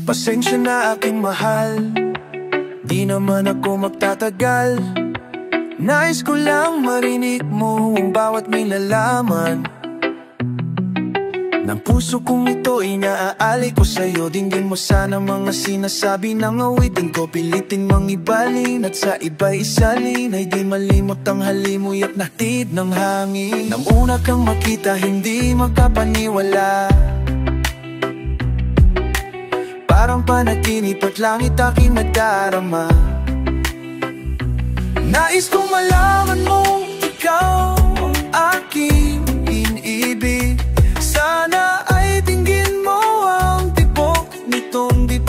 Pasensya na aking mahal, di naman ako magtatagal. Nais ko lang marinig mo ang bawat may nalaman ng puso kong ito ay naaalay ko sa'yo. Dinggin mo sana mga sinasabi ng awitin ko. Pilitin mang ibalin at sa iba'y isalin, ay di malimot ang halimoy at nahtid ng hangin. Nang una kang makita hindi magkapaniwala, parang panaginip at langit aking nadarama. Nais kong malaman mo, ikaw ang aking iniibig. Sana ay tingin mo ang tibok nitong dip.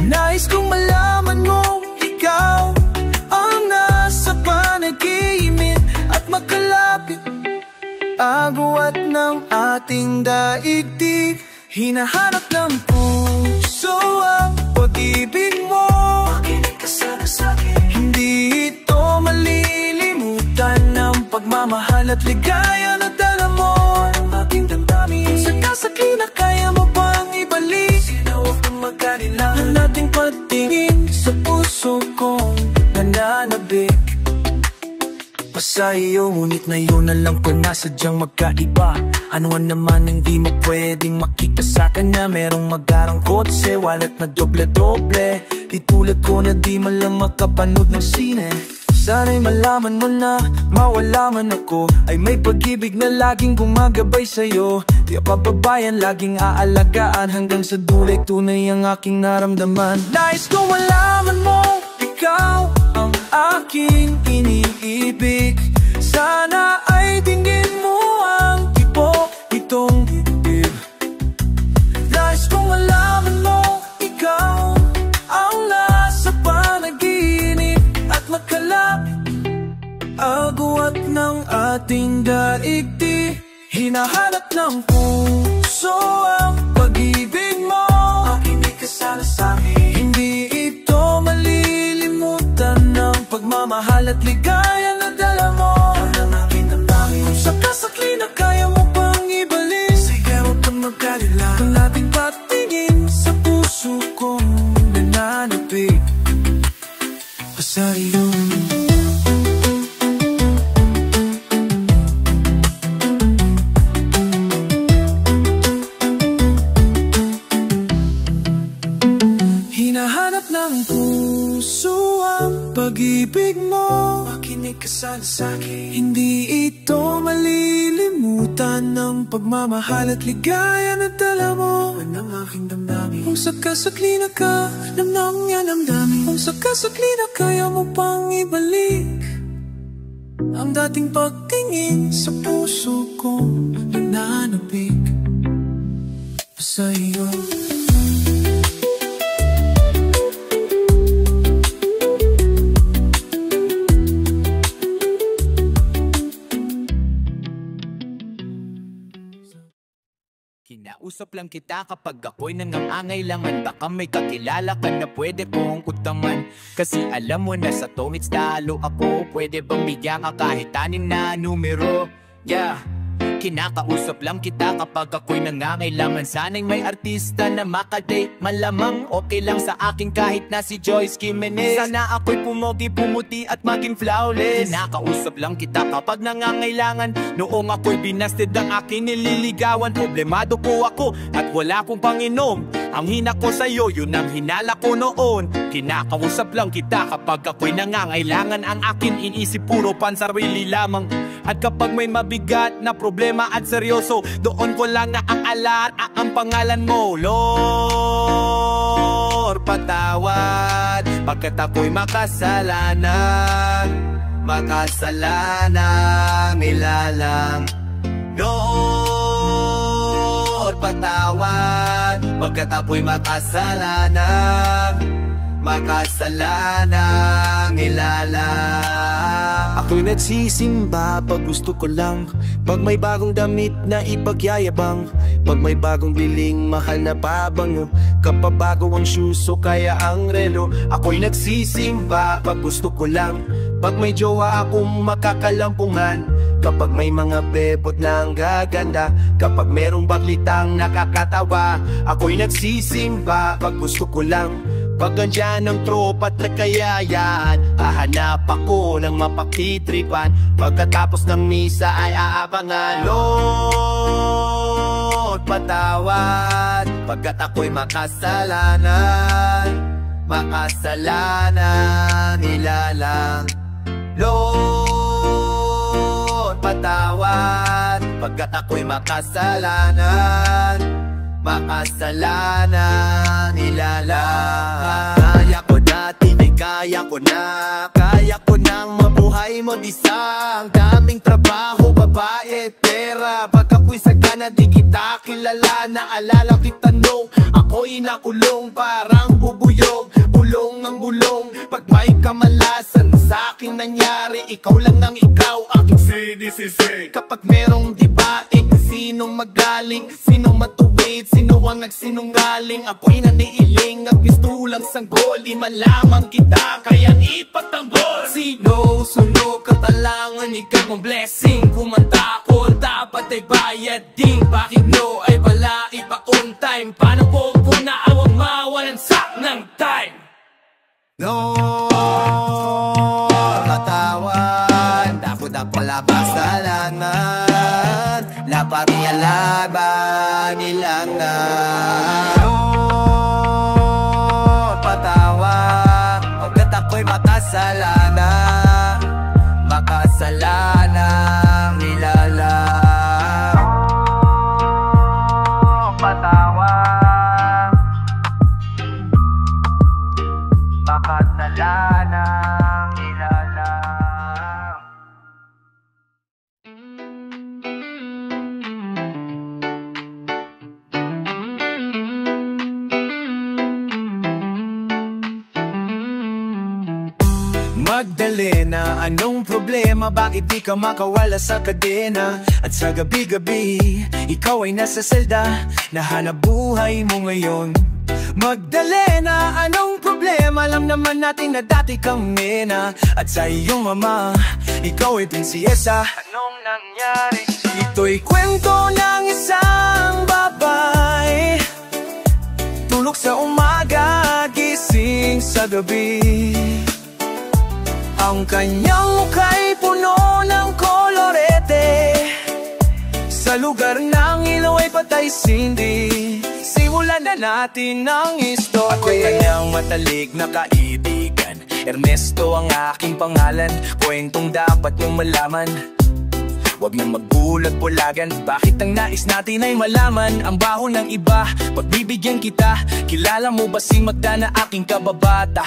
Nais kong malaman mo, ikaw ang nasa panaginip at magkalapit, agwat ng ating daigdig. Hinahanap ng puso ang pag-ibig mo. Makinig ka sana sa'kin. Hindi ito malilimutan ng pagmamahal at ligaya na dala mo ng aking damdamin. Sa kasakli na kaya mo pang ibalik, sino ang magkanila na nating patingin sa puso kong nananabik. Pa sa iyo, ngunit na yun alam ko na sadyang magkaiba. Ano naman hindi mo pwedeng makita sa kanya. Merong magarang kotse, wallet na doble-doble. Di tulad ko na di man lang makapanood ng sine. Sana'y malaman mo na, mawala man ako, ay may pag-ibig na laging gumagabay sa'yo. Di pababayan, laging aalagaan, hanggang sa dulay tunay ang aking naramdaman. Nais ko malaman mo, ikaw ang aking iniibig. Sana ay tingin mo ang tibok itong dibdib. Nais kong malaman mo, ikaw ang nasa panaginip at magkalapit, agwat ng ating daigdig. Hinahanap ng puso ang pag-ibig mo. Makinig ka sana sa'kin. Hindi ito malilimutan ng pagmamahal at ligaya na dala mo ng aking damdamin. Kung sa kasakli na kaya mo pang ibalik, sige huwag kang magkalila. Kung nating patingin sa puso kong nananapig. Pa sa iyo. Hinahanap ng puso ang pag-ibig mo. Makinig ka sana sa'kin. Hindi ito malilimutan ng pagmamahal at ligaya na dala mo ng aking damdamin. Kung sakasakli na ka, namnam niya namdamin. Kung sakasakli na kaya mo pang ibalik ang dating pagtingin sa puso kong nananabik. Pa sa iyo. Kinausap lang kita kapag ako'y nangangailangan. Baka may kakilala ka na pwede kong utaman. Kasi alam mo na sa tongits talo ako. Pwede bang bigyan ka kahit anin na numero? Yeah. Kinakausap lang kita kapag ako'y nangangailangan. Sana'y may artista na makadate. Malamang okay lang sa akin kahit na si Joyce Jimenez. Sana ako'y pumogi, pumuti at maging flawless. Kinakausap lang kita kapag nangangailangan. Noong ako'y binasted ang aking nililigawan. Problemado po ako at wala akong panginom. Ang hina ko sa'yo, yun ang hinala ko noon. Kinakausap lang kita kapag ako'y nangangailangan. Ang akin inisip puro pansarili lamang. At kapag may mabigat na problema at seryoso, doon ko lang naaalala ang pangalan mo. Lord, patawad pagkat ako'y makasalanan. Makasalanang nilalang. Lord, patawad pagkat ako'y makasalanan. Makasalanang nilalang. Ako'y nagsisimba pag gusto ko lang, pag may bagong damit na ipagyayabang, pag may bagong biling mahal na pabango, kapag bago ang shoes o kaya ang relo. Ako'y nagsisimba pag gusto ko lang, pag may jowa akong makakalampungan, kapag may mga bebot na ang gaganda, kapag merong baklitang nakakatawa. Ako'y nagsisimba pag gusto ko lang, pag andyan ang tropa't nagkayayaan, hahanap ako ng mapakitripan, pagkatapos ng misa ay aabangan. Lord, patawad pagkat ako'y makasalanan, makasalanan nilalang. Lord, patawad pagkat ako'y makasalanan, makasalanan nilalang. Kaya ko dati, may kaya ko na, kaya ko nang mabuhay mo isa. Ang daming trabaho, babae, pera, pag ako'y sagana di kita kilala. Naalala kita nung ako'y nakulong, parang bubuyog, bulong ang bulong. Pag may kamalasan sa akin nangyari, ikaw lang ang ikaw, aking CDCC. Kapag merong dibaig, sinong magaling, sinong matuwid, sino ang nagsinungaling, ako'y naniiling, at gusto lang sanggol, di malamang kita, kaya't ipatanggol. Sino sunog katalangan, ikaw ang blessing, kumanta ko, dapat ay bayad din. Bakit no ay wala iba on time, paano po na awang mawalan sak ng time? Lord, katawan, dapat ang palabasalanan, naparialaban nilangan. Lord, patawad pagkat ako'y makasalanan, makasalanan nilalang. Patawad makasalanan nilalang. Magdalena, anong problema? Bakit di ka makawala sa kadena? At sa gabi-gabi, ikaw ay nasa selda, nahanap buhay mo ngayon. Magdalena, anong problema? Alam naman natin na dati kang mena, at sa iyong mama, ikaw ay prinsesa. Anong nangyari? Ito'y kwento ng isang babae, tulog sa umaga, gising sa gabi. Ang kanyang mukha'y puno ng kolorete, sa lugar ng ilaw ay patay sindi. Simulan na natin ang istorya. Ako'y kanyang matalik na kaibigan, Ernesto ang aking pangalan. Kwentong dapat mong malaman, huwag nang magbulag-bulagan. Bakit ang nais natin ay malaman ang baho ng iba? Pagbibigyan kita, kilala mo ba si Magda na aking kababata?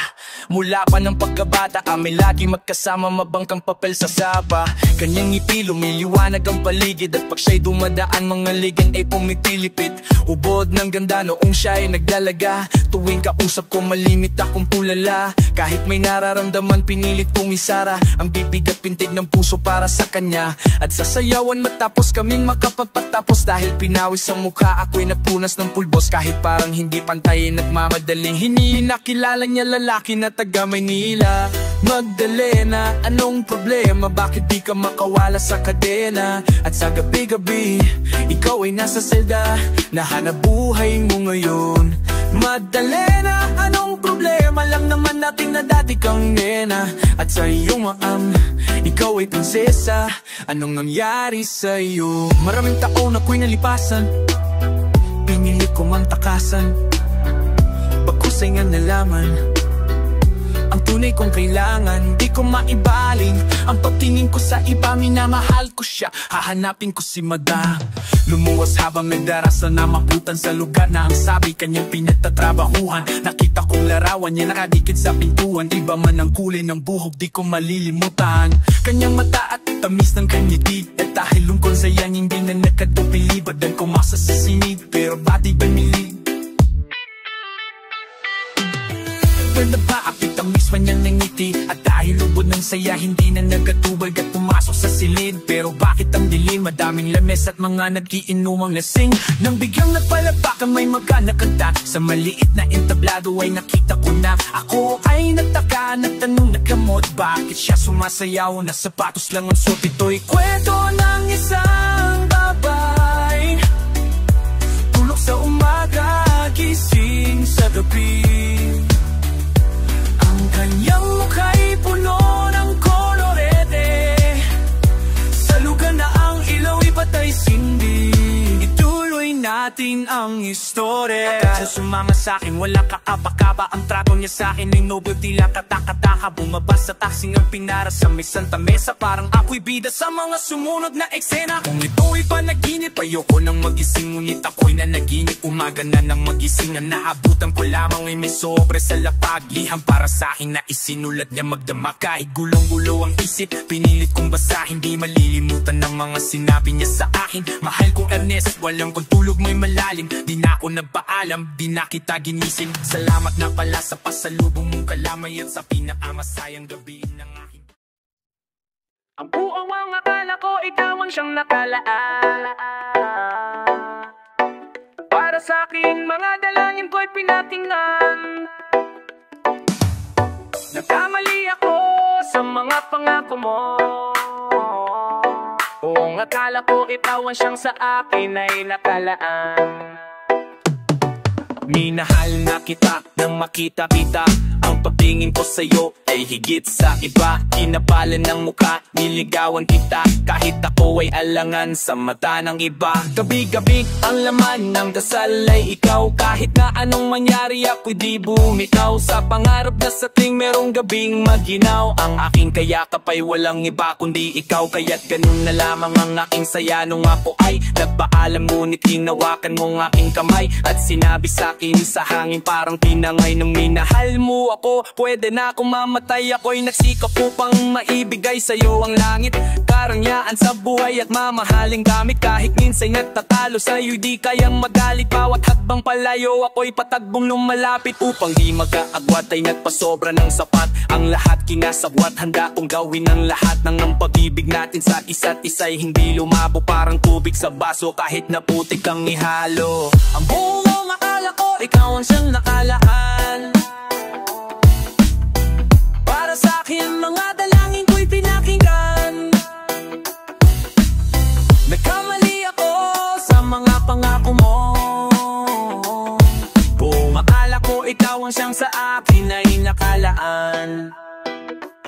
Mula pa ng pagkabata, kami lagi magkasama, mabangkang papel sa sapa. Kanyang ngiti lumiliwanag ang paligid, at pag siya'y dumadaan mga ligan ay pumitilipit. Ubod ng ganda noong siya ay nagdalaga, tuwing kausap ko malimit akong tulala. Kahit may nararamdaman pinilit kong isara ang bibig at pintig ng puso para sa kanya. At sasayawan matapos kaming makapagpatapos, dahil pinawis sa mukha ako'y napunas ng pulbos. Kahit parang hindi pantayin at mamadaling hinihin, nakilala niya lalaki na taga Maynila. Magdalena, anong problema? Bakit di ka makawala sa kadena? At sa gabi-gabi, ikaw ay nasa selda, nahanap buhay mo ngayon. Magdalena, anong problema? Alam naman natin na dati kang nena, at sa iyong maam, ikaw ay prinsesa. Anong nangyari sa'yo? Maraming taon ako'y nalipasan, pinili ko mang takasan, pagkusay nga nalaman ang tunay kong kailangan. Di ko maibaling ang pagtingin ko sa iba, minamahal ko siya, hahanapin ko si Magda. Lumuwas habang nagdarasal na maputan sa lugar na ang sabi kanyang pinagtatrabahuhan. Nakita kong larawan niya nakadikit sa pintuan, iba man ang kulay ng buhok, di ko malilimutan kanyang mata at tamis ng kanyiti. At dahil lungkol sa yan, hindi na nakadupilibad ang kumasa sa sinig, pero bati ba milig? Na ba apit ang misma niyang nangiti, at Dahil lubod ng saya, hindi na nagatubag at pumasok sa silid. Pero bakit ang dilim? Madaming lames at mga nagkiinumang lasing. Nang biglang nagpalapakan may magana kanta. Sa maliit na entablado ay nakita ko na. Ako ay nagtaka, nagtanong nagkamot. Bakit siya sumasayaw na sapatos lang ang suot? Ito'y kwento ng isang babay, tulog sa umaga, gising sa gabi. Ang kanyang mukha'y puno ng kolorete. Sa lugar na ang ilaw ipatay sindi. Ituloy natin ang istorya. Sa sumama sa'kin, wala kaapa-kapa. Ang trato niya sa'kin ay noble, tila katakataka. Bumabas sa taxing ang pinara sa may Santa Mesa. Parang ako'y bida sa mga sumunod na eksena. Kung ito'y panaginip, ayoko nang magising. Ngunit ako'y nanaginip, umaga na nang magising. Na naabutan ko lamang ay may sobre sa lapag. Liham para sa'kin na isinulat niya magdama. Kahit gulong-gulo ang isip, pinilit kong basahin. Di malilimutan ng mga sinabi niya sa akin. Mahal kong Ernest, walang kong tulog may malalim. Di na ako nagpaalam, di na kita ginising. Salamat na pala sa pasalubong mong kalamay at sa pinakamasayang gabi ng aking. Ang buong mga akala ko, ikaw ang siyang nakalaan. Para sa aking mga dalangin ko'y pinatingnan. Nagkamali ako sa mga pangako mo. Buong akala ko, ikaw ang siyang sa akin ay nakalaan. Minahal na kita nang makita kita. Ang pagtingin ko sa'yo ay higit sa iba. Kinapalan ng mukha, niligawan kita. Kahit ako ay alangan sa mata ng iba. Gabi-gabi ang laman ng dasal ay ikaw. Kahit na anong mangyari ako'y di bumitaw. Sa pangarap na sa ting merong gabing maginaw. Ang aking kayakap ay walang iba kundi ikaw. Kaya't ganun na lamang ang aking saya nung ako ay nagpaalam. Ngunit hinawakan mo ang aking kamay at sinabi sa'kin sa hangin parang tinangay. Nung minahal mo ako, pwede na akong mamatay. Ako'y nagsikap upang maibigay sa'yo ang langit, karangyaan sa buhay at mamahaling gamit. Kahit minsan nagtatalo sa'yo, di kayang magalit. Bawat hakbang palayo, ako'y patagbong lumalapit. Upang di mag-aagwat ay nagpasobra ng sapat. Ang lahat kinasabwat, handa kong gawin ang lahat. Nang ang pag-ibig natin sa isa't isa'y hindi lumabo. Parang tubig sa baso kahit na putik ang ihalo. Ang buong akala ko, ikaw ang siyang nakalaan. Para sa'kin mga dalangin ko'y pinakinggan. Nagkamali ako sa mga pangako mo. Kung akala ko ikaw ang siyang sa akin ay nakalaan.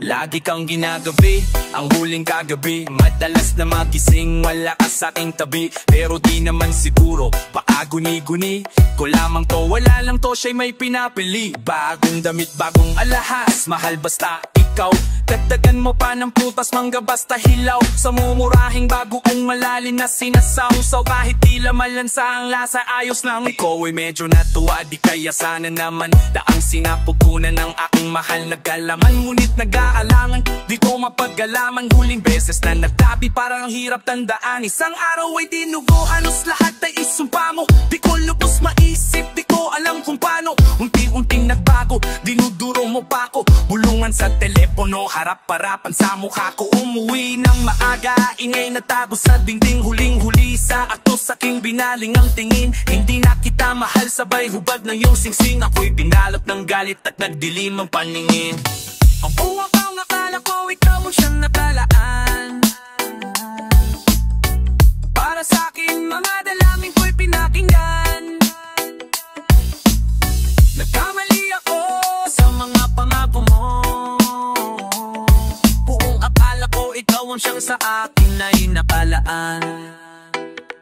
Lagi kang ginagabi, ang huling kagabi. Madalas na magising, wala ka sa aking tabi. Pero di naman siguro, baka guni-guni ko lamang to, wala lang to, siya'y may pinapili. Bagong damit, bagong alahas, mahal basta ikaw. Dagdagan mo pa ng prutas, mangga basta hilaw. Sa mumurahing bago kong malalim na sinasawsaw. Kahit tila malansa ang lasa, ayos lang. Ikaw ay medyo natuwa, di kaya sana naman daang sinapupunan ng aking mahal na galaman. Ngunit nag-aalangan, di ko mapagalaman. Huling beses na nagtabi, parang ang hirap tandaan. Isang araw ay dinugo, halos lahat ay isumpa mo. Di ko lubos maisip, di ko alam kung paano. Unti-unting nagbago, dinuduro mo pa ko. Bulungan sa telepono, harap-harapan sa mukha ko. Umuwi ng maaga, ingay natago sa dingding. Huling-huli sa ato sa aking binaling ang tingin. Hindi na kita mahal, sabay hubad ng iyong singsing. Ako'y binalot ng galit at nagdilim ang paningin. Ang buwak ang akala ko, ikaw ang siyang nakalaan. Para sa'kin mga dalangin ko'y pinakinggan. Nagkamali ako sa mga pangako mo. Buong akala ko, ikaw ang siyang sa akin ay nakalaan.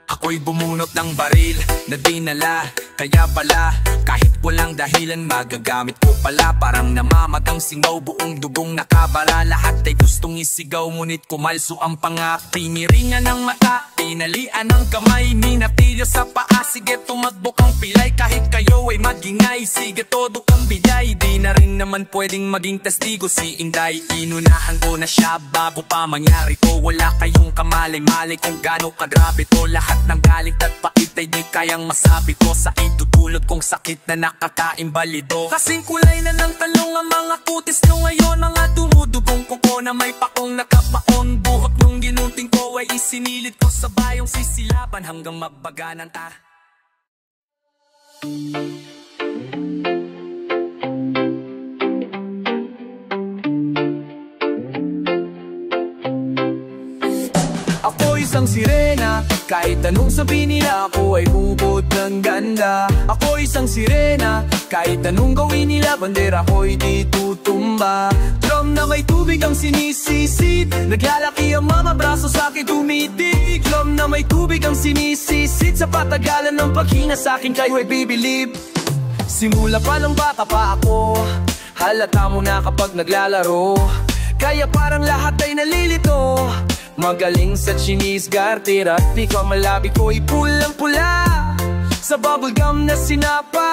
Ako'y bumunot ng baril na dinala. Kaya pala, kahit walang dahilan, magagamit ko pala. Parang namamagang singaw, buong dugong nakabara. Lahat ay gustong isigaw, ngunit kumalso ang panga. Tiniringan ng mata, tinalian ng kamay. Minatilyo sa paa, sige tumakbo kang pilay. Kahit kayo ay magingay, sige todo kang bigay. Di na rin naman pwedeng maging testigo si Inday. Inunahan ko na siya bago pa mangyari to. Wala kayong kamalay-malay kung gaano kagrabe to. Lahat ng galit at pait ay di kayang masabi ko. Sa itutulot kong sakit na nakakaimbalido. Kasing kulay na ng talong mga kutis nyo ngayon, mga dumudugong kuko na may pakong nakapaon. Buhok nung ginunting ko ay isinilid ko sa bayong sisilaban hanggang magbaga ng tar. Ako isang sirena, kahit anong sabihin nila, ako ay ubod ng ganda. Ako isang sirena, kahit anong gawin nila, bandera ko'y di tutumba. Drum na may tubig ang sinisisid, naglalaki ang mga braso sa'kin tumitig. Drum na may tubig ang sinisisid, sa patagalan ng paghinga sa'kin kayo ay bibilib. Simula pa ng bata pa ako, halata mo na kapag naglalaro. Kaya parang lahat ay nalilito, magaling sa Chinese garter at di ko malabi ko'y pulang-pula sa bubblegum na sinapa.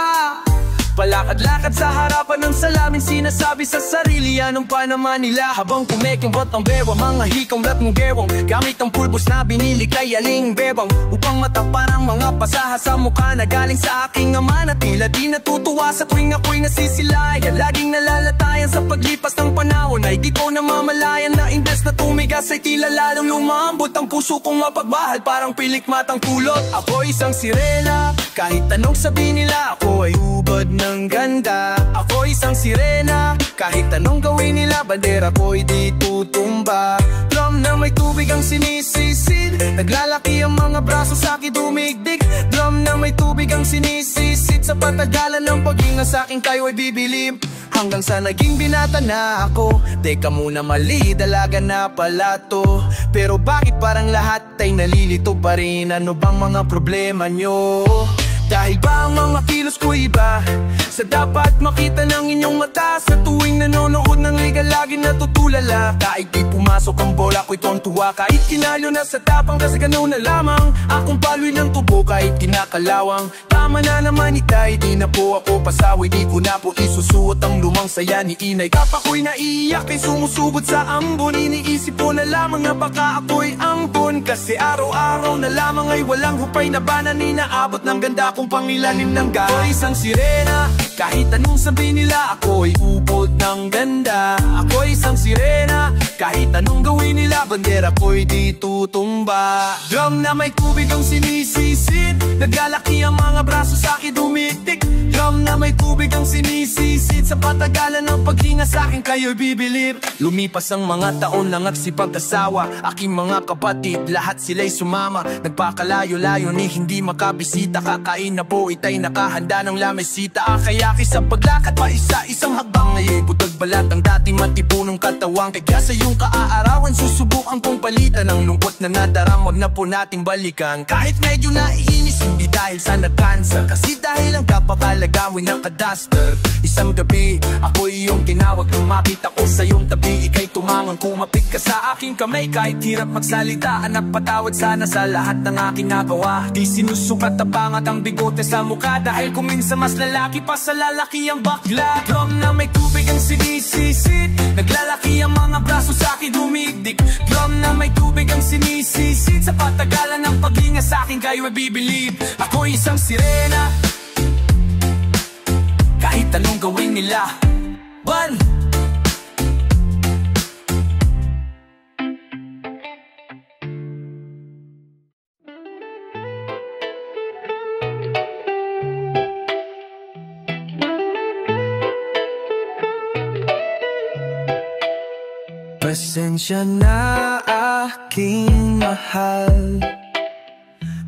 Palakad-lakad sa harapan ng salamin, sinasabi sa sarili anong pa naman nila. Habang kumekimbot ang bewang, mga hikong ng gewang, gamit ang pulbos na binili kay aling bebang, upang matapan ang mga pasaha sa mukha na galing sa aking ama na tila di natutuwa sa tuwing ako'y nasisilayan. Laging nalalatayan sa paglipas ng panahon ay di ko namamalayan na imbes na tumigas ay tila lalong lumambot ang puso kong mapagmahal, parang pilik matang kulot. Ako isang sirena, kahit anong sabihin nila, ako ay ubod ng ganda. Ako isang sirena, kahit anong gawin nila, bandera ko'y di tutumba. Drum na may tubig ang sinisisid, naglalaki ang mga braso sa'kin dumigdig. Drum na may tubig ang sinisisid, sa patagalan ng paghinga sa'kin kayo ay bibilib. Hanggang sa naging binata na ako, teka muna, mali, dalaga na pala to. Pero bakit parang lahat ay nalilito pa rin? Ano bang mga problema nyo? Dahil ba ang mga kilos ko iba sa dapat makita ng inyong mata? Sa tuwing nanonood ng liga lagi natutulala. Kahit di pumasok ang bola ko'y tontuwa, kahit kinalo na sa tapang kasi ganun na lamang. Akong paloy ng tubo kahit kinakalawang. Tama na naman itay, di na po ako pasaway, di ko na po isusuot ang lumang saya ni inay. Kapag ko'y naiiyak ay sumusugod sa ambon, iniisip ko na lamang na baka ako'y ambon. Kasi araw-araw na lamang ay walang hupay na banan, inaabot ng ganda kung pangilalim ng gahay. Ako isang sirena, kahit anong sabihin nila, ako'y ubod ng ganda. Ako isang sirena, kahit anong gawin nila, bandera ko'y di tutumba. Drum na may tubig ang sinisisid, naglalaki ang mga braso sa'kin dumitik. Drum na may tubig ang sinisisid, sa patagalan ng paghinga sa'kin kayo'y bibilib. Lumipas ang mga taon lang at sipag-asawa, aking mga kapatid, lahat sila'y sumama. Nagpakalayo-layo ni hindi makabisita, kakain na po itay nakahanda ng lamesita. Kaya sa paglakad pa isa-isang hagbang, ngayon butag balat ang dating matibunong katawang. Kaya sa iyong kaaarawan susubukan kong palitan ang lungkot na nadarama, wag na po nating balikan. Kahit medyo naiinis, hindi dahil sa nagkansa, kasi dahil ang kapakalagawin ng kadaster. Isang gabi, ako iyong tinawag, nung makita ko sa iyong tabi, ika'y tumangon, kumapit ka sa aking kamay. Kahit hirap magsalita, anak patawad sana sa lahat ng aking nagawa. Di sinusukat tapangat ang bigote sa mukha, dahil kung minsan mas lalaki pa sa lalaki ang bakla. Drum na may tubig ang sinisisid, naglalaki ang mga braso sa'kin dumigdig. Drum na may tubig ang sinisisid, sa patagalan ng paghinga sa'kin kayo ay bibilib. Ako isang sirena, kahit anong gawin nila. One! Pasensya na aking mahal,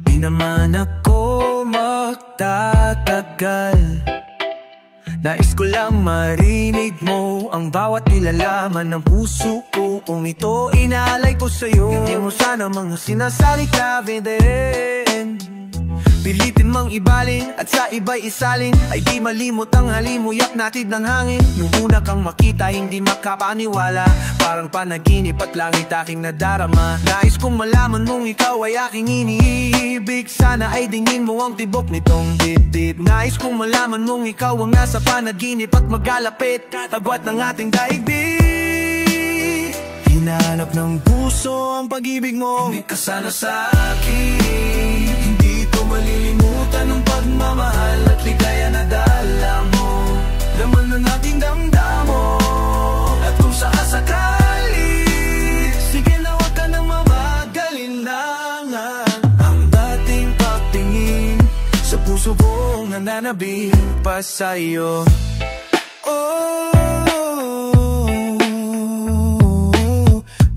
di naman ako magtatagal. Nais ko lang marinig mo ang bawat nilalaman ng puso ko. Kung ito inaalay ko sa'yo, hindi mo sana mga sinasalita din. Pilitin mang ibalin at sa iba'y isalin, ay di malimot ang halimuyak natin ng hangin. Nung una kang makita, hindi makapaniwala, parang panaginip at langit aking nadarama. Nais kong malaman mong ikaw ay aking iniibig, sana ay dingin mo ang tibok nitong dibdib. Nais kong malaman mong ikaw ang nasa panaginip at magkalapit, tagwat ng ating daigdig. Hinahanap ng puso ang pag-ibig mo, hindi ka sana sa akin. Malilimutan ang pagmamahal at ligaya na dala mo, laman ng ating damdamin. sakasakali, sige na wag ka nang mamagalinlangan. Ang dating pagtingin sa puso kong nananabik pa sa'yo.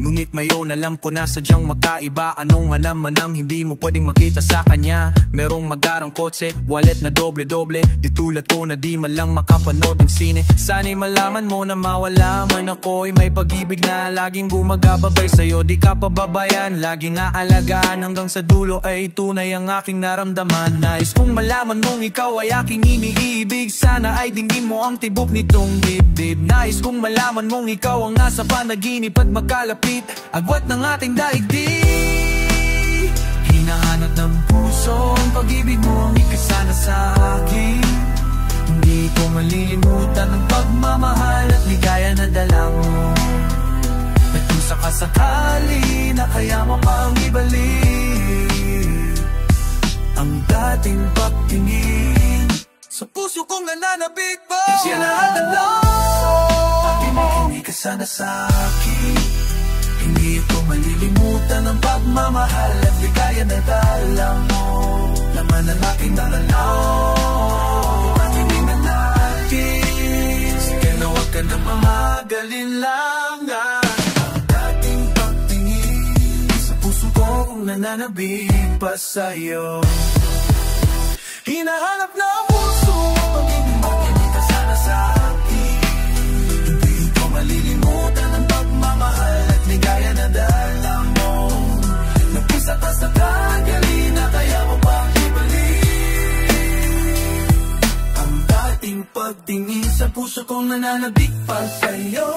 Ngunit mayon alam ko na sadyang magkaiba. Anong alam man ang hindi mo pwedeng makita sa kanya? Merong magarang kotse, wallet na doble-doble. Di tulad ko na di man lang makapanood ng sine. Sana'y malaman mo na mawala man ako'y may pag-ibig na laging gumagababay sa'yo. Di ka pababayan, laging aalagaan, hanggang sa dulo ay tunay ang aking naramdaman. Nais kong malaman mong ikaw ay aking iniibig. Sana ay dinggin mo ang tibok nitong dibdib. Nais kong malaman mong ikaw ang nasa panaginip at magkalapit, agwat ng ating daigdig. Hinahanap ng puso ang pag-ibig mo, ang ikasana sa akin. Hindi ko malilimutan ang pagmamahal at ligaya na dala mo. At kung sakasakali na kaya mo pang ibalik ang dating pagtingin sa puso kong nananabik pa. Siya na ang alam, hindi ka sana sa akin. Hindi ko malilimutan ang pagmamahal at ligaya na dala mo. Laman ang aking nalalaw at hindi na natin. Sige na wag ka na mamagalinlangan. Ang dating pagtingin sa puso ko kung nananabik pa sa'yo. Hinahanap na ang puso ang pag-ibig mo, hindi ka sana sa akin. Hindi ko malilimutan ang pagmamahal at ligaya na dala mo. Nagpisa ka sa tagali na kaya mo pang ibalik ang dating pagtingin sa puso kong nananabik pa sa'yo.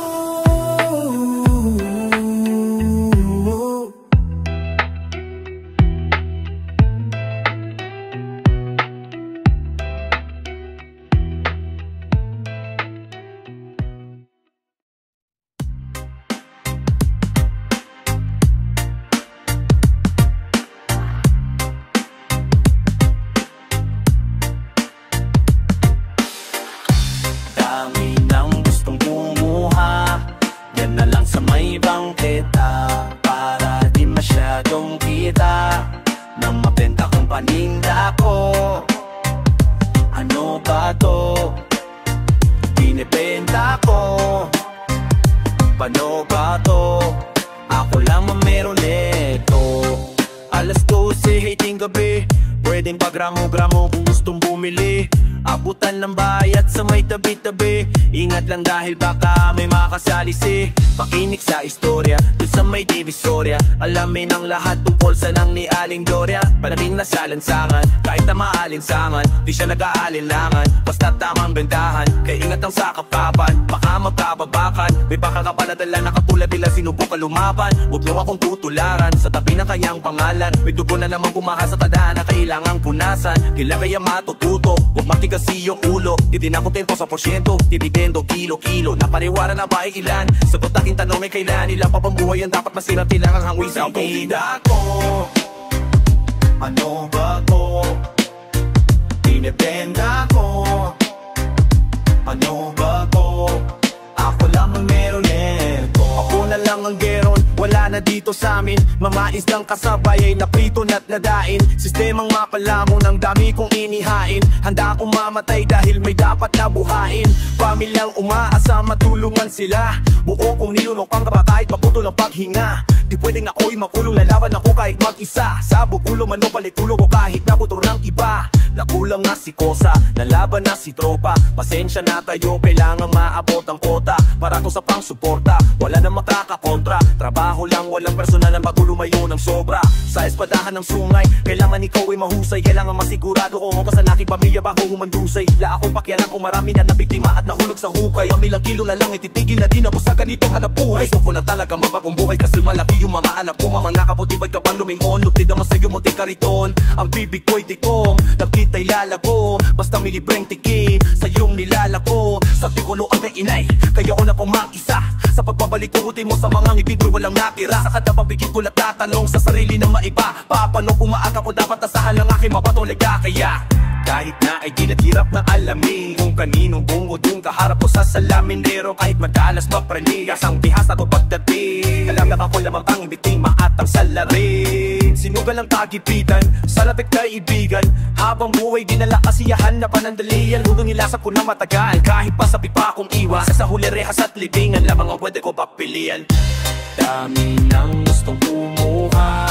Gramo-gramo kung gustong bumili. Abutan ng bayat sa may tabi-tabi. Ingat lang dahil baka may makasalisi. Pakinig sa istorya dun sa may divisorya. Alamin ang lahat tungkol sa nang ni Aling Gloria. Panating na sa lansangan, kahit na maalinsangan, di siya nag-aalinlangan, basta tamang bentahan. Kaya ingat ang sakap-kapan, baka magkababakan. May pakakapaladala na katulad nila sinubukan lumaban. Huwag niyo akong tutularan sa tabi ng kanyang pangalan. May dugo na naman kumakas sa tadhana, kailangang punasan. Kailan kaya matututo, huwag matigasi yung ulo. Di din ako tempo sa porsyento, dividendo kilo-kilo. Napaniwala na ba ay ilan? Sagot aking tanong ay kailan? Ilang pa pang buhay ang dapat masirap, tilang ang hangwi sa bida ko. Ano ba ko? Dinependa ko. Ano ba ko? Ako lang ang meron nito. Ako na lang ang geron, wala na dito sa amin. Mamais lang kasabay ay naprito na't nadain. Sistemang mapala mo ng dami kong inihain. Handa akong mamatay dahil may dapat na buhain. Pamilyang umaasa matulungan sila. Buo kong nilunok ang kaba kahit maputol ang paghinga. Di pwedeng ako'y makulong, lalaban ako kahit mag-isa. Sa bukulo man o palikulo ko kahit nabuto ng iba. Nakulang na si Kosa, nalaban na si Tropa. Pasensya na tayo, kailangan maabot ang kota. Para to sa pang-suporta, wala na makakakontra. Trabaho lang, walang personal na magulumayo ng sobra. Sa espadahan ng sungay, kailangan ikaw ay mahusay. Kailangan masigurado ko ka sa aking pamilya bago humandusay. La akong pakyanan kung marami na nabiktima at nahulog sa hukay. Pamilang kilo na lang ititigil na din ako sa ganitong hanap buhay. Gusto ko na talaga mabagong buhay kasi malaki yung mga anak ko. Mamang nakaputibad ka pang lumingon, luptid naman sa'yo mo kariton. Ang bibig ko'y tikom, nagkita'y lalago. Basta may libreng tikim, sa iyong nilalako. Sa tikulo ang inay, kaya ako na pong mag-isa. Sa pagbabalik tuhutin mo sa mga ngipin ko'y walang natira. Sa kada pabigit ko lang tatanong sa sarili ng maiba, paano umaaka ko dapat asahan ng aking mapatuliga. Kaya kahit na ay di naghirap na alamin kung kaninong bungod yung kaharap ko sa salaminero. Kahit madalas mapranigas ang bihas at pagdating, alam na ako lamang ang biktima at ang salarin. Sinugal ang kagipitan sa lapit kaibigan, habang buhay dinala kasiyahan na panandalian. Hudong nilasap ko na matagal kahit pa sabi pa akong iwas. Sa huli rehas at libingan lamang ang pwede ko papilian. Dami nang gustong kumuha,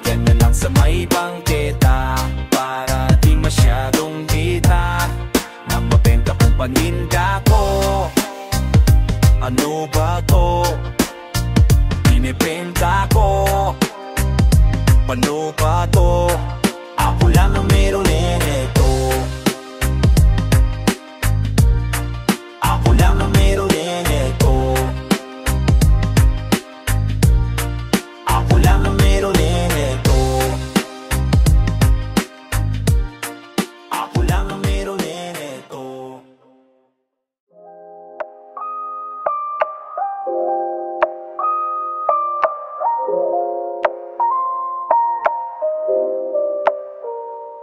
yan na lang sa may bangketa, para di masyadong kita. Napabenta kong paninda ko, ano ba to? Binibenta ko, paano ba to? Ako lang ang meron nito, ako lang ang meron nito, ako lang ang meron nito, ako lang ang meron nito.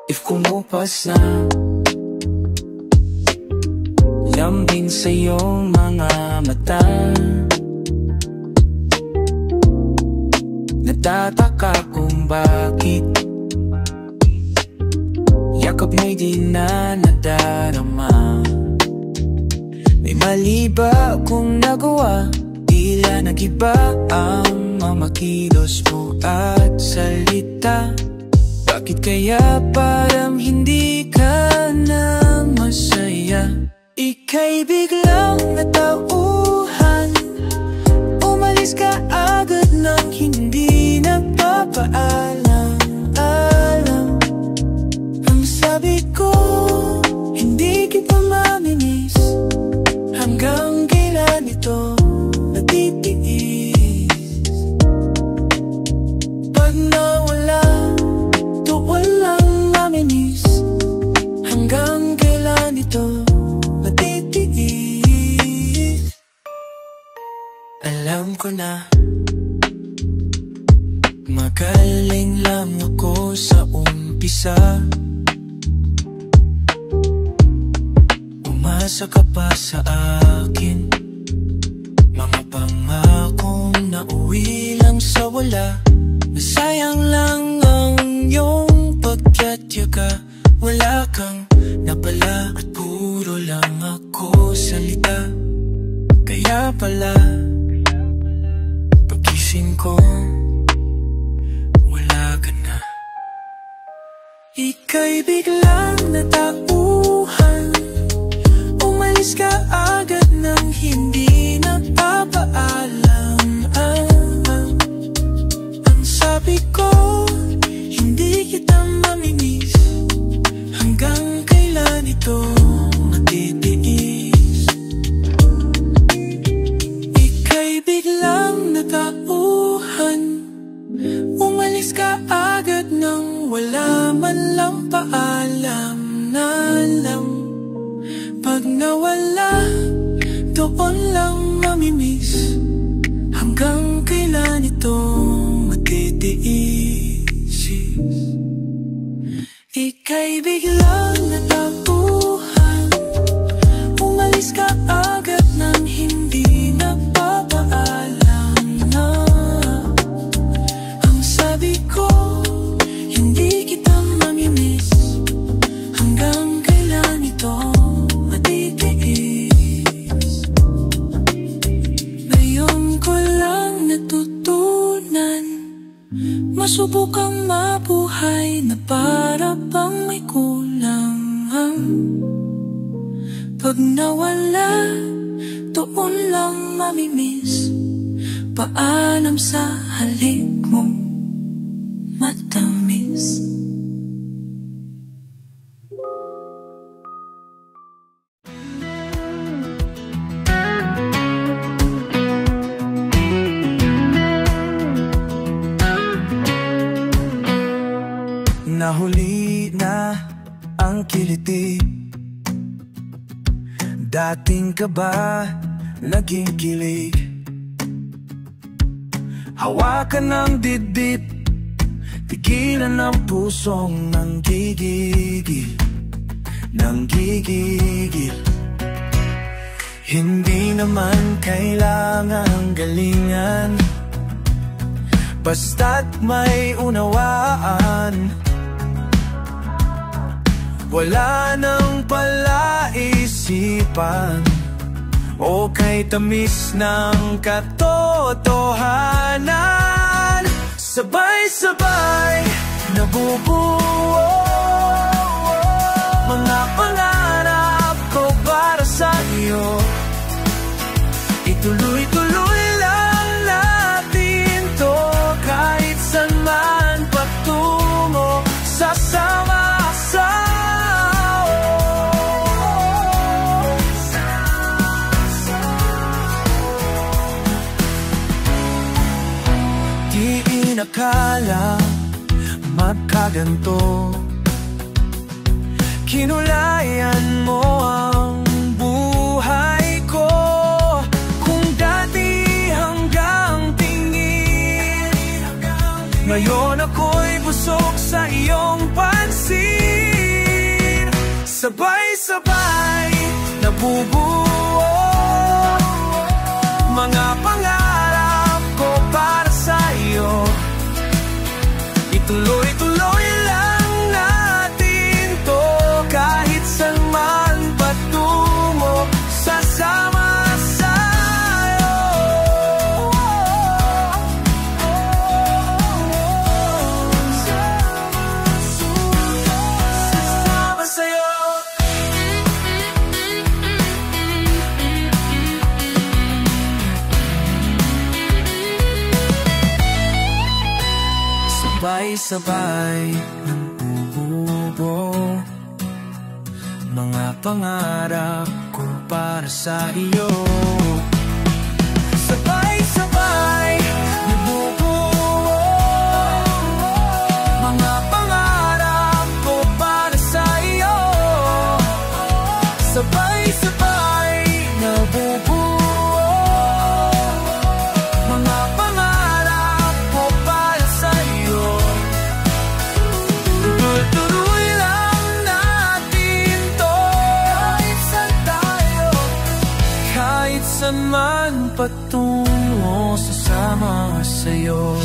If kumupas na lambing sa iyong mga mata, natataka kung bakit yakap mo'y di na nadarama. May mali ba kung nagawa? Tila nag-iba ang mga kilos mo at salita. Bakit kaya parang hindi ka na masaya? Ika'y biglang natauhan, umalis ka agad nang hindi nagpapaalam. Ang sabi ko, hindi kita mamimiss, hanggang kailan ito natitiis? Pag nawala, walang mamimiss, hanggang kailan ito matitiis? Alam ko na magaling lang ako sa umpisa, umasa ka pa sa akin, mga pangakong nauwi lang sa wala. Nasayang lang ang iyong pagkatyaga, wala kang napala at puro lang ako salita. Kaya pala pagising ko, wala ka na. Ika'y biglang natauhan, umalis ka agad nang hindi nagpapaalam. Ang sabi ko, hindi kita mamimiss, hanggang kailan ito matitiis? Ika'y biglang natauhan, umalis ka agad nang wala man lang paalam. Na alam, pag nawala, doon lang mamimiss, hanggang kailan ito matitiis? Ika'y biglang natauhan, umalis ka agad nang hindi nagpapaalam. Na ang sabi ko, hindi kita mamimiss, hanggang kailan ito matitiis? Ngayon ko lang natutunan, masubukang mabuhay na para bang may kulang. Pag nawala, doon lang mamimiss, paalam sa halik mong matamis. Nahuli na ang kiliti, dating ka ba naging kilig? Hawakan ng dibdib, pigilan ang pusong nanggigigil, nanggigigil. Hindi naman kailangang galingan, basta't may unawaan. Wala nang palaisipan o kay tamis ng katotohanan. Sabay-sabay nabubuo mga pangarap ko para sa iyo. Ituloy-tuloy lang natin to, kahit saan man patungo, sasama-sama. Di inakala magkaganto, kinulayan mo ang buhay ko. Kung dati hanggang tingin, ngayon ako'y busog sa iyong pansin. Sabay-sabay nabubuo mga pangarap ko para sa iyo. Ituloy-tuloy lang natin to, kahit saan man patungo, sasama sa'yo. Sasama sa'yo. Sabay-sabay nabubuo mga pangarap ko para sa iyo. Sabay-sabay nabubuo mga pangarap ko para sa iyo. Sabay-sabay nabubuo mga pangarap ko para sa iyo. Tuloy-tuloy lang natin to, kahit saan tayo, kahit saan man patungo, sasama sa'yo.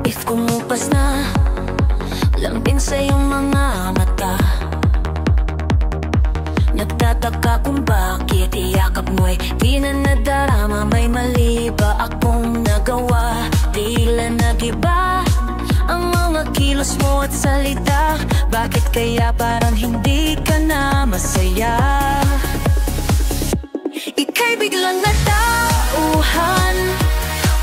If kumupas na lang din sa iyong mga mata, nagtataka kung bakit iyakap mo'y di na nadarama. May mali ba akong nagawa? Tila nag-iba ang mga kilos mo at salita. Bakit kaya parang hindi ka na masaya? Ika'y biglang natauhan,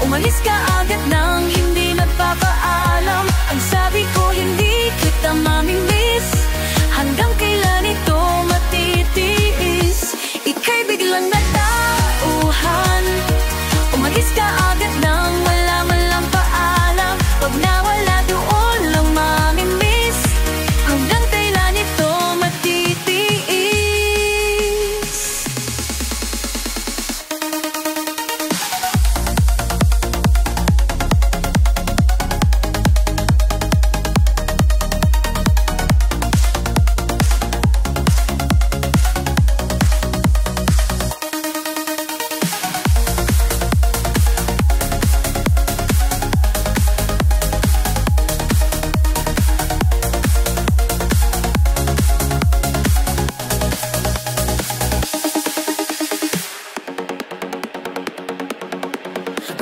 umalis ka agad nang hindi nagpapaalam. Ang sabi ko hindi kita mamimiss, hanggang kailan ito matitiis? Ika'y biglang natauhan, umalis ka agad nang wala man lang paalam. Pag nawala doon lang mamimiss, hanggang kailan ito matitiis?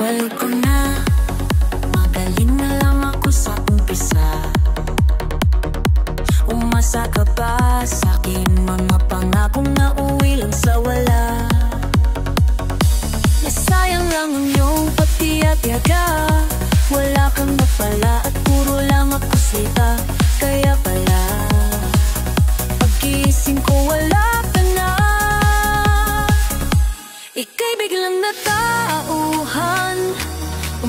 Balik ko na, magaling na lang ako sa umpisa. Umasa ka pa sa'kin, mga pangakong nauwi lang sa wala. Nasayang lang ang iyong pagtiyaga, wala kang napala at puro lang ako sita. Kaya pala pag-iising ko wala ka na. Ika'y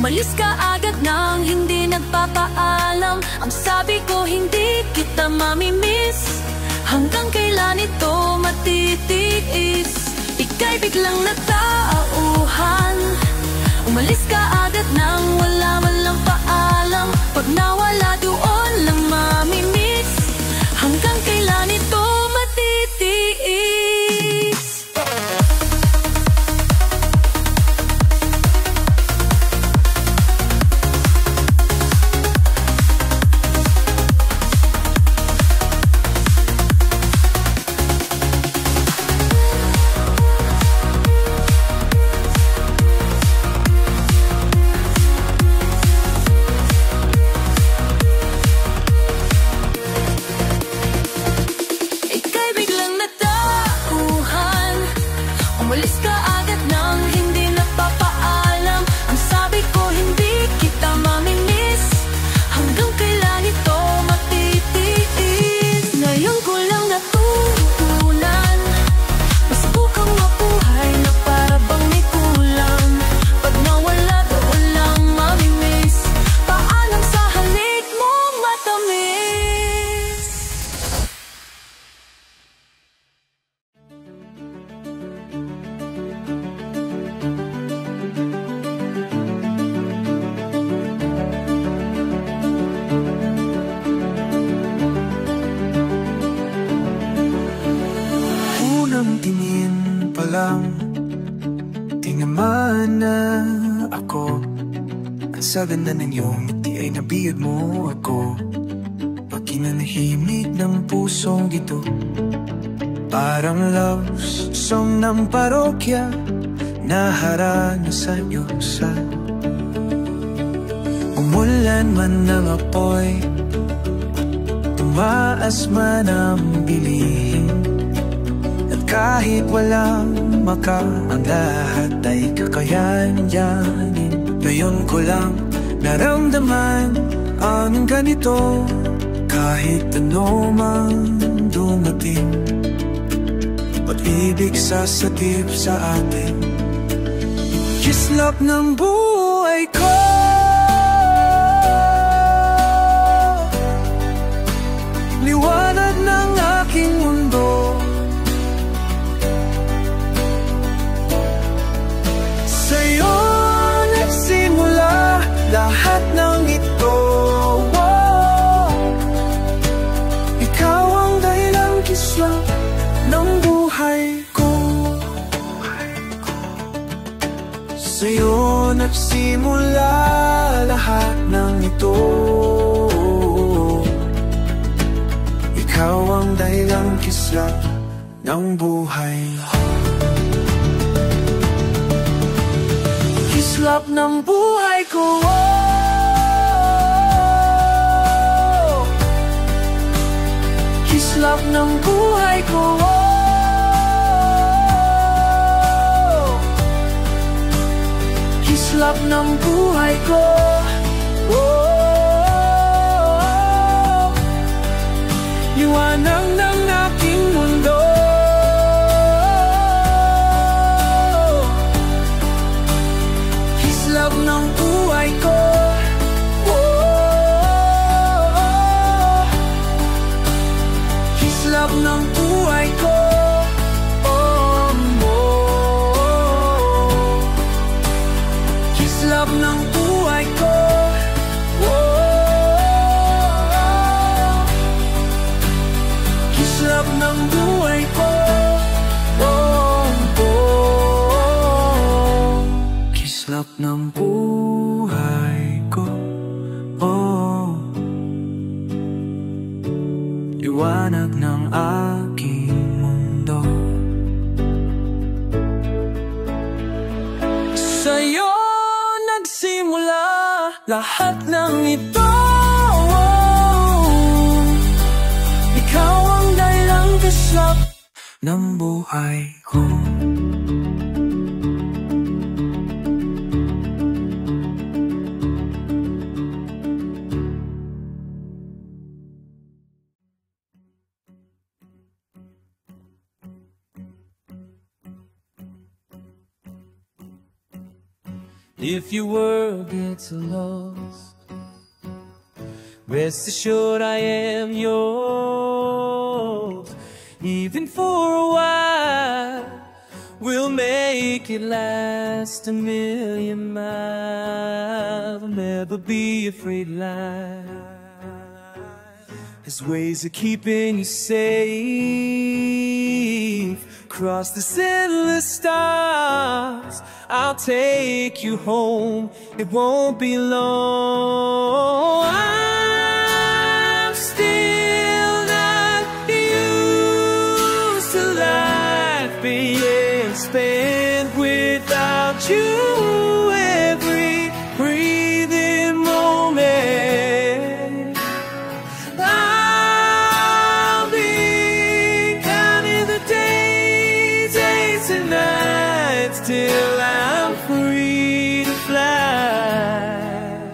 Umalis ka agad nang hindi nagpapaalam. Ang sabi ko hindi kita mamimiss. Hanggang kailan ito matitiis? Ika'y biglang natauhan. Umalis ka agad nang wala walang paalam. Pag nawala doon lang mamimiss. Hanggang kailan ito matitiis? Sa ganda ng iyong ngiti ay nabiyag mo ako. Pag kinanahimik ng pusong ito, parang love song ng parokya na harana sa yusa. Umulan man ng apoy, tumaas man ang bilihin, at kahit walang maka, ang lahat ay kakayanin. Ngayon ko lang naramdaman ang ganito. Kahit ano man dumating, pag-ibig sasatip sa atin. Kislap ng buhay ko, liwanag ng aking mundo. Sa'yo nagsimula lahat ng ito. Ikaw ang dahilang kislap ng buhay ko. Sa'yo nagsimula lahat ng ito. Ikaw ang dahilang kislap ng buhay. Kislap ng buhay ko, kislap ng buhay ko, kislap ng buhay ko. Liwanag ng aking mundo. Kislap ng buhay ko. Kislap ng buhay ko. Kislap ng buhay ko. Kislap ng buhay ko. Kislap ng buhay ko. Liwanag ng aking mundo. Sa'yo nagsimula lahat ng ito. Ikaw ang dahilang kislap ng buhay ko. If your world gets lost, rest assured I am yours. Even for a while, we'll make it last 1,000,000 miles. I'll never be afraid of life. There's ways of keeping you safe. Cross the endless stars, I'll take you home. It won't be long. I'm still not used to life being spent without you. Every breathing moment, I'll be counting the days and nights till I'm free to fly.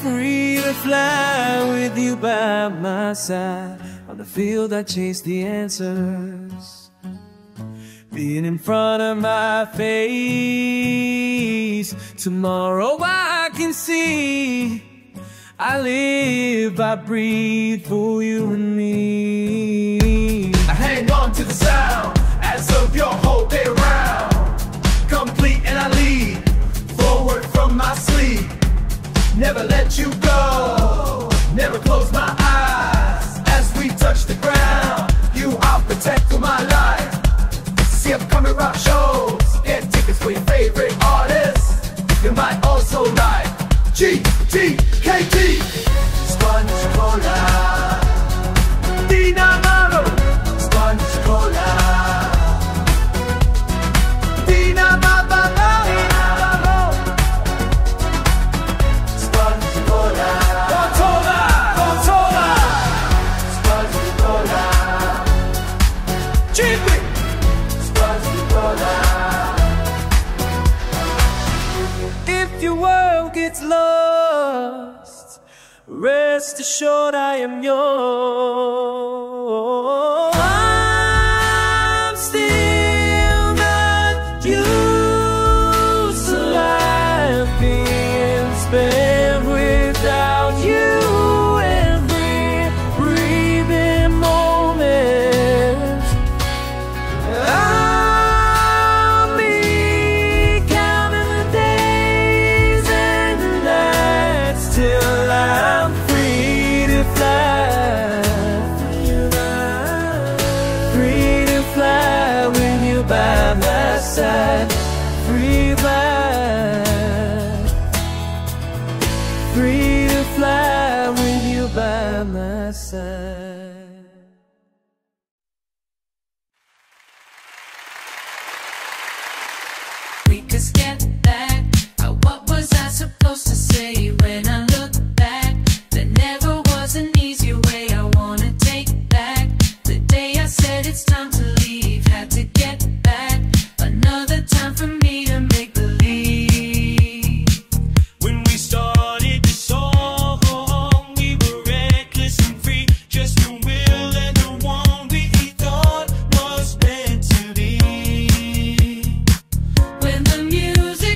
Free to fly with you by my side. On the field I chase the answers, being in front of my face. Tomorrow I can see, I live, I breathe for you and me. I hang on to the sound as of your whole day around. Complete and I lead forward from my sleep. Never let you go, never close my eyes. As we touch the ground, you I'll protect for my life. See upcoming rock shows, get tickets for your favorite artists. You might also like GTKT, Sponge Cola, Dinamaro, Sponge Cola, Dinamaro, Sponge Cola, Coca-Cola, Coca-Cola, Sponge Cola, Chippy, Sponge Cola. If your world gets lost, rest assured I am yours. I'm still not used to life being spent without you. Every breathing moment, I'll be counting the days and nights till I'm free to fly. Free to fly with you by my side. Free to fly. Free to fly with you by my side. We could step back. What was I supposed to say when I look back? There never was an easy way. I wanna take back the day I said it's time to leave. Had to get back another time for me to make believe. When we started this song, we were reckless and free. Just the will and the one we thought was meant to be. When the music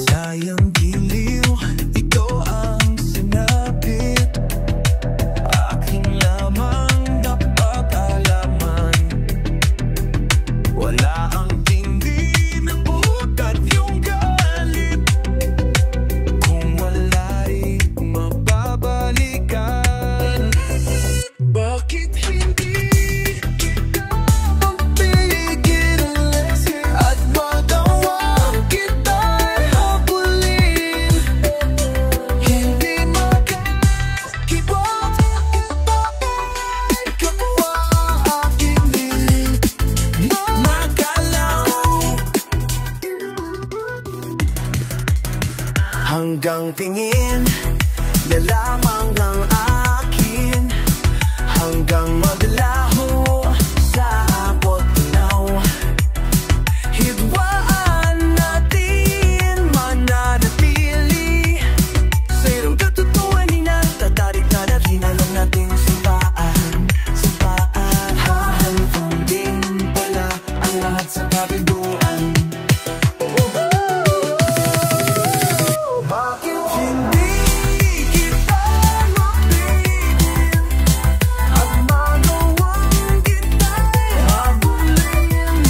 Sayang giliw, ito ang sinapit. Aking lamang dapat alaman. Wala ang tindi ng buot at yung galit. Kung wala'y mababalikan, bakit hindi kita magpigilan at magawa kita'y habulin? Hindi makakibot bakit kapwa aking hiling magalaw. Hanggang tingin na lamang ang akin, hanggang maglaho sa botnaw. Hidwaan natin mananatili sa irong katutuan, inatatarik na natin alam nating simpaan. Hahalfong din pala ang lahat sa kabiguan. Bakit hindi kita mapigil at magawang kita'y habulin?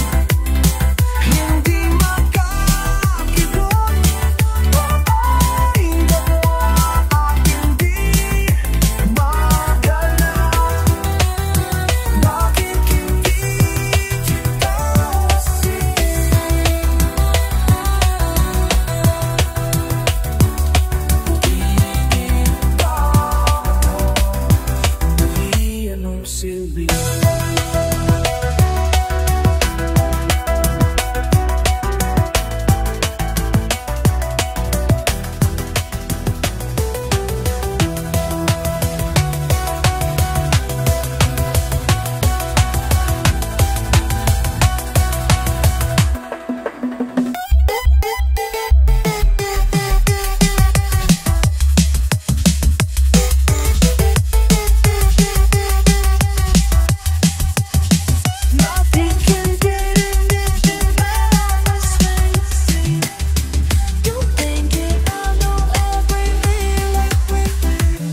Hindi makakibot babaeng kapwa aking di magalaw. Bakit hindi kita Di anong silbi? Nothing can get in it my space. You think it, I know everything like within.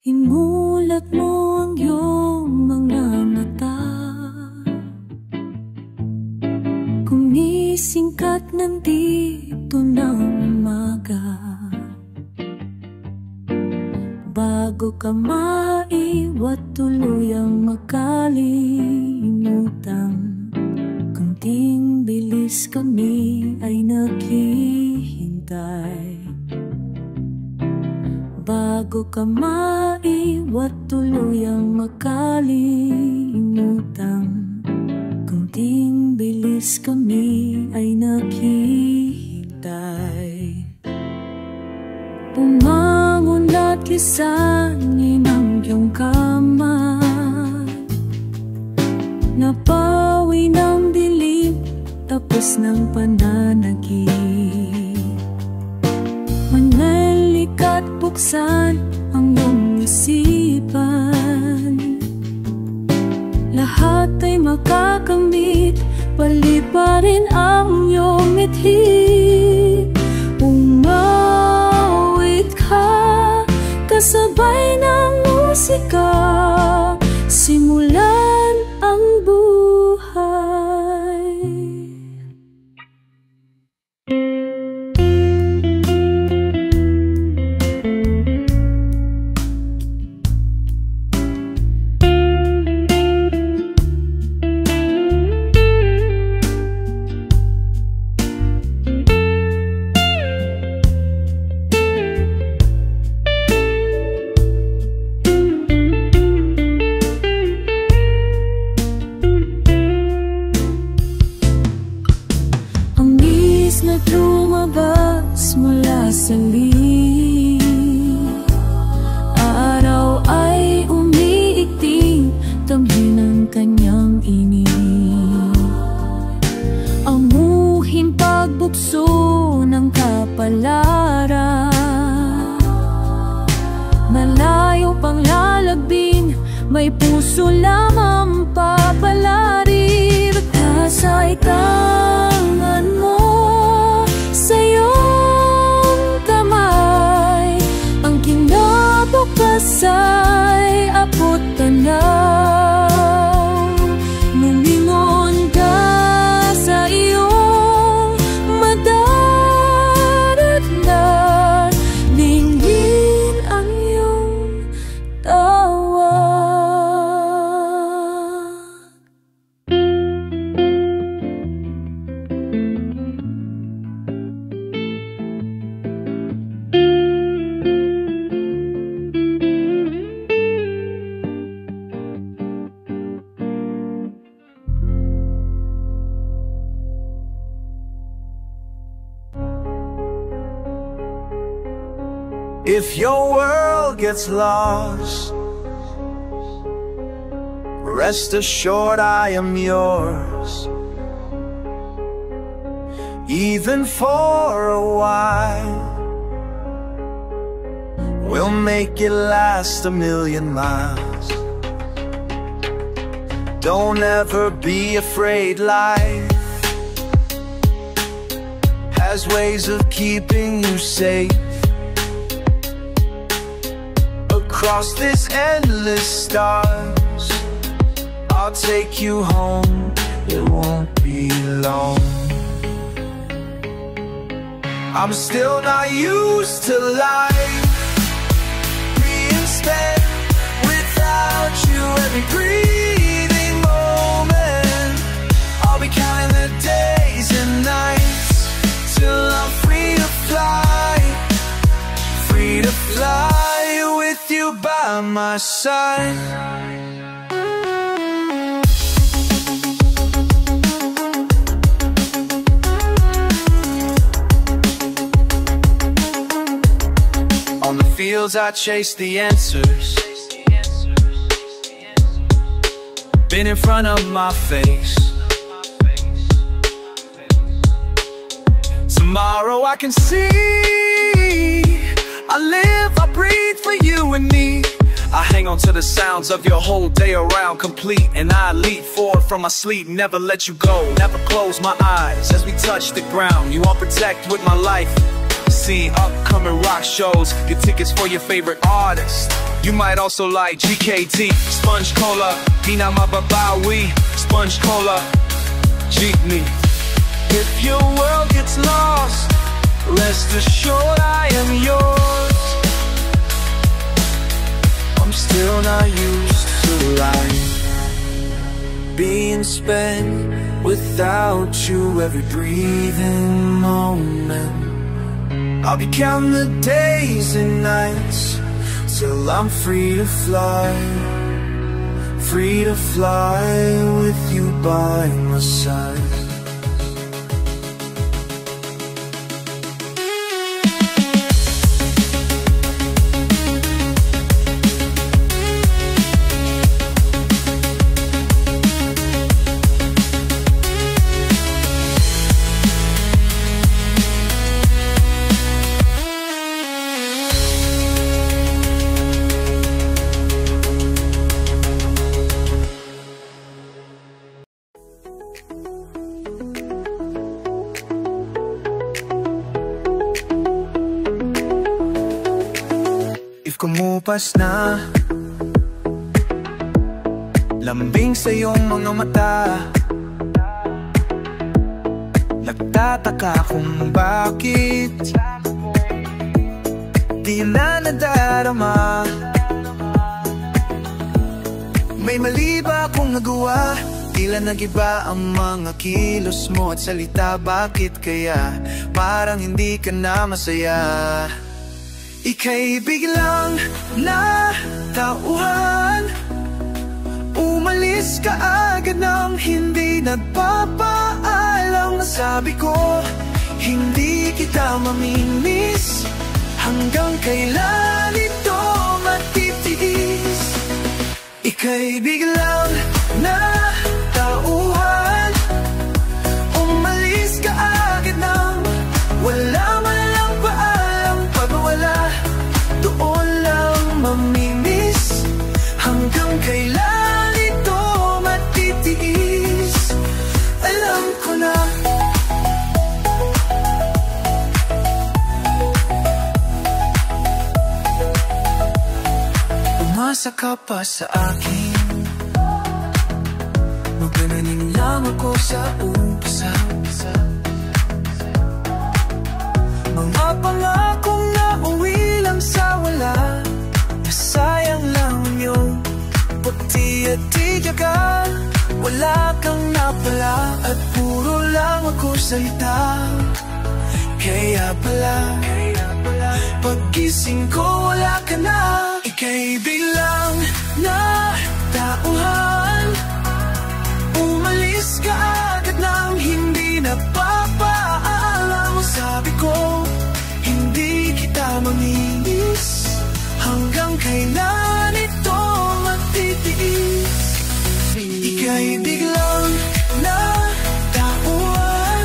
Imulat mo ang iyong mga mata, kumisingkat nandito ng umaga. Bago ka maiwat tuluyang makalimutan, kunting bilis kami ay naghihintay. Bago ka maiwat tuluyang makalimutan, kunting bilis kami ay naghihintay. Bumangon at lisanin ang iyong kamay, napawi ng dilim tapos ng pananagip. Manalik at buksan ang iyong isipan, lahat ay makakamit, paliparin ang iyong mithi. Umawit ka, kasabay ng musika, simulan ang buhay. lamang papalarin. Nasa ikangan mo sa iyong kamay, ang kinabukas ay abot tanaw. Lumingon ka sa iyong madaratnan, dinggin ang iyong tawa. If your world gets lost, rest assured I am yours. Even for a while, we'll make it last 1,000,000 miles. Don't ever be afraid, life has ways of keeping you safe. Across this endless stars, I'll take you home, it won't be long. I'm still not used to life being spent without you. Every breathing moment, I'll be counting the days and nights till I'm free to fly, free to fly with you by my side. On the fields I chase the answers, been in front of my face. Tomorrow I can see, I live, I breathe for you and me. I hang on to the sounds of your whole day around complete, and I leap forward from my sleep, never let you go, never close my eyes as we touch the ground. You all protect with my life. See upcoming rock shows, get tickets for your favorite artists. You might also like GKT, Sponge Cola, Pina Mababawi, Sponge Cola, Jeepney. If your world gets lost, rest assured I am yours. I'm still not used to life being spent without you. Every breathing moment, I'll be counting the days and nights till I'm free to fly, free to fly with you by my side. Kumupas na lambing sa iyong mga mata, nagtataka kung bakit di na nadarama. May mali ba akong nagawa? Tila nagiba ang mga kilos mo at salita. Bakit kaya parang hindi ka na masaya? Ika'y biglang natauhan, umalis ka agad nang hindi nagpapaalam. Nasabi ko, hindi kita mamimiss, hanggang kailan ito matitiis? Ika'y biglang natauhan, umalis ka agad nang wala man lang paalam. Pagwala, doon lang mamimiss, hanggang kailan ka pa sa akin. Magpananim lang ako sa umpisa. Mga pangakong nauwi lang sa wala, nasayang lang yung puti at tiyaga. Wala kang napala at puro lang ako salita. Kaya pala paggising ko wala ka na. Ika'y biglang natauhan. Umalis ka agad nang hindi napapaalam. Sabi ko hindi kita mamimiss. Hanggang kailan ito matitiis? Ika'y biglang natauhan.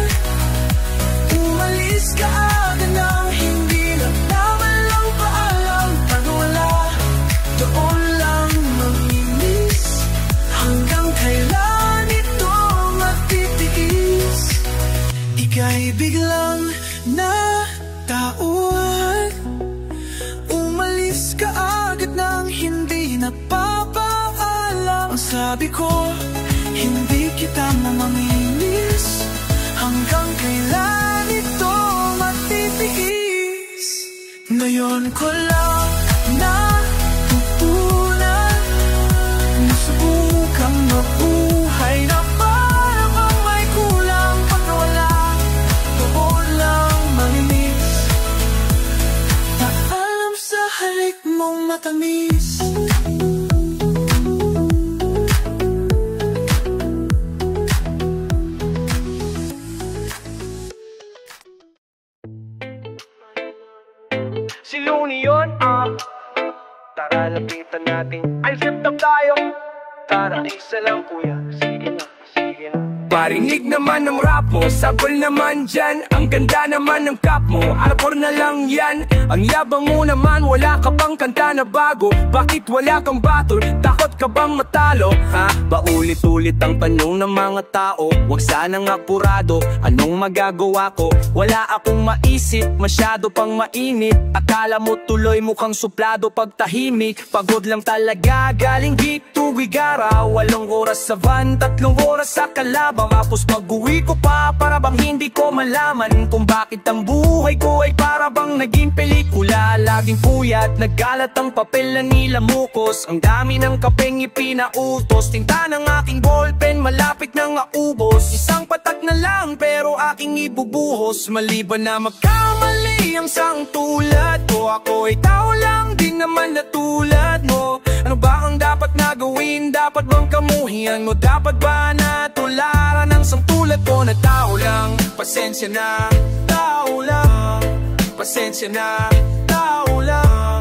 Umalis ka agad nang hindi na naman lang paalam. Pag wala, doon lang mamimiss. Hanggang kailan ito matitiis? Ika'y biglang natauhan. Umalis ka agad nang hindi napapaalam. Ang sabi ko, hindi kita mamamiss. Hanggang kailan ito matitiis? Ngayon ko lang natutunan, nasubukang mabuhay na parang ang may kulang. Pag wala, doon lang mamimiss. Paalam sa halik mong matamis. Si Looney yun, tara lapitan natin. Ay, zip up tayo. Tara, isa lang kuya. Sige na, sige na. Parinig naman ng rap mo, sabol naman dyan. Ang ganda naman ng cap mo, arbor na lang yan. Ang yabang mo naman, wala ka pang kanta na bago. Bakit wala kang battle? Takot ka bang matalo? Ha? Paulit-ulit ang tanong ng mga tao. Huwag sanang apurado, anong magagawa ko? Wala akong maisip, masyado pang mainit. Akala mo tuloy mukhang suplado pag tahimik. Pagod lang talaga, galing Geek to Guigara. 8 oras sa van, 3 oras sa kalabang. Tapos pag-uwi ko pa, para bang hindi ko malaman kung bakit ang buhay ko ay para bang naging pelikula. Laging puyat, nagkalat ang papel na nilamukos. Ang dami ng kapeng ipinautos. Tinta ng aking ballpen, malapit nang maubos. Isang patak na lang pero aking ibubuhos. Maliban na magkamali ang sang tulad ko, ako ay tao lang din naman na tulad mo. Ano ba ang dapat na gawin? Dapat bang kamuhian mo? Dapat ba na tularan ng sang tulad ko na tao lang? Pasensya na, tao lang. Pasensya na, tao lang.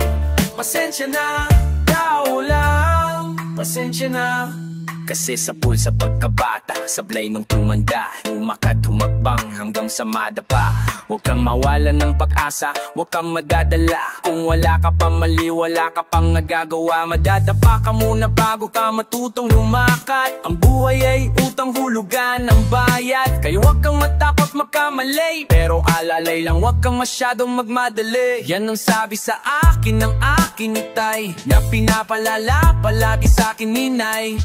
Pasensya na, tao lang. Pasensya na. Kasi sa pulsa pagkabata, sablay nung tumanda, umakat humakbang hanggang sa madapa. Huwag kang mawalan ng pag-asa, huwag kang madadala. Kung wala ka pa mali, wala ka pang nagagawa. Madadapa ka muna bago ka matutong lumakad. Ang buhay ay utang hulugan ng bayad. Kaya huwag kang matakot magkamali, pero alalay lang, huwag kang masyadong magmadali. Yan ang sabi sa akin ng aking itay, na pinapalala palagi sa akin ninay.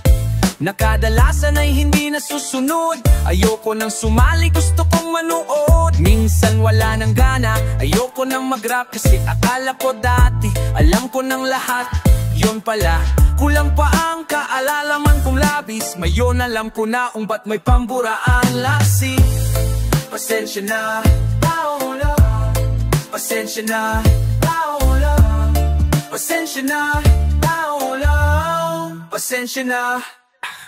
Nakadalasan ay hindi nasusunod. Ayoko nang sumali, gusto kong manood. Minsan wala nang gana, ayoko nang mag-rap. Kasi akala ko dati, alam ko ng lahat. Yun pala, kulang pa ang kaalalaman kong labis. Mayon alam ko na kung ba't may pamburaan lasi. Pasensya na, tao lang. Pasensya na, tao lang. Pasensya na, tao lang. Pasensya na.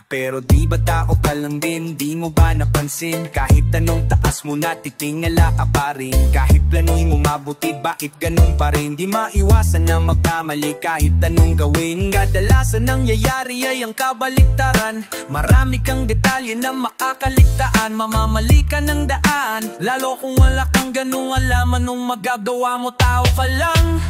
Pero di ba tao ka lang din, di mo ba napansin? Kahit anong taas mo na titingala ka pa rin. Kahit planuhin mo mabuti, bakit ganun pa rin? Di maiwasan na magkamali kahit anong gawin. Kadalasan ang yayari ay ang kabaliktaran. Marami kang detalye na makakaligtaan. Mamamali ka ng daan, lalo kung wala kang ganung alam. Anong magagawa mo, tao ka lang.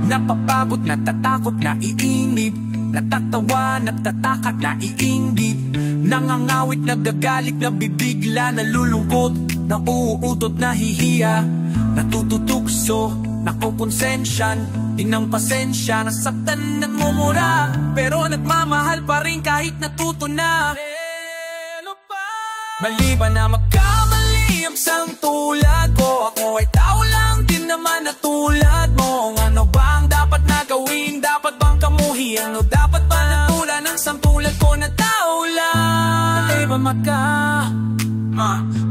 Napapagod, natatakot, naiinip. Natatawa, nagtatakat, naiingit. Nangangawit, nagagalit, nabibigla. Nalulungkot, nauutot, nahihiya. Natututukso, Nakukonsensyan, di ng pasensya, nasaktan ng mumura, pero nagmamahal pa rin kahit natuto na. Mali ba na magkamali ang isang tulad ko? Ako ay tao lang din naman na tulad mo. Ano ba ang dapat na gawin? Dapat bang kamuhian? O dapat ba natula ng isang tulad ko na tao lang? Mali ba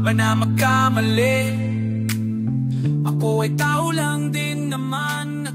ba na magkamali? Ako ay tao lang din naman na